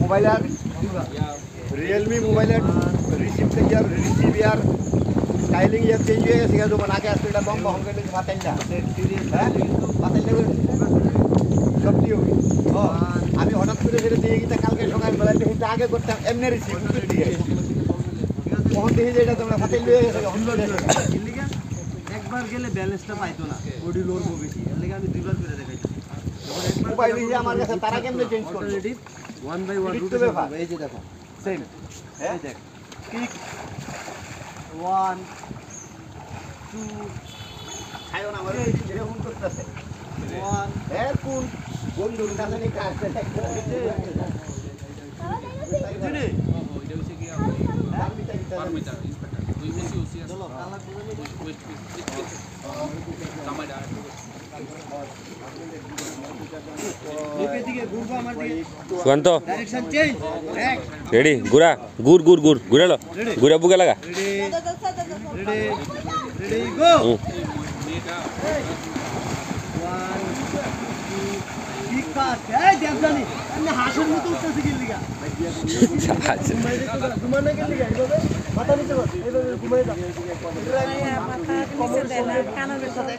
mobile यार Realme mobile यार receive यार रिसीव यार स्टाइलिंग यार चेंज हो गया जो बना के आते हैं बम बम करने से बातें ना बातें ना सब दी होगी अभी हठाৎ করে ছেড়ে দিয়ে গিয়ে কালকে সকাল বেলা কিন্তু আগে করতাম এমনি রিসিভ দিয়ে তখন দেখি যে এটা তোমরা হাতে লয়ে গেছে একবার গেলে ব্যালেন্সটা পাইতো না বডি লোড হবে বেশি এর লাগি আমি দুইবার করে দেখাইছি যখন একবার মোবাইল নিয়ে আমার কাছে তারা কেমনে চেঞ্জ করবে অল্টারনেটিভ 1 বাই 1 রুট হবে এই যে দেখো সেম এই দেখ ক্লিক 1 2 খায়ও না আমারে এটা ফোন করতেছে 1 এ কোন বন্ধুর কাছে নি কাজ দিনে এটা হচ্ছে কি পারমিটার ইন্সপেক্টর ওই বেশি ওসি আছে চলো কালা করে ওয়েট কামাই ডাইরেক্ট লেপের দিকে ঘুরবো আমার দিকে সুকান্ত ডাইরেকশন চেঞ্জ এক রেডি গুড়া গুড় গুড় গুড় গুড়ালো গুড়া বুকে লাগা রেডি রেডি রেডি গো মেটা 1 2 ঠিক পাস এই দেবজানি আমি হাসির মতো উঠতেছি কি লিগা ঘুমানে কে লিগা এইভাবে মাথা নিচে কর এইভাবে ঘুমাই যা মাথা নিচে দেনা কানের ভিতরে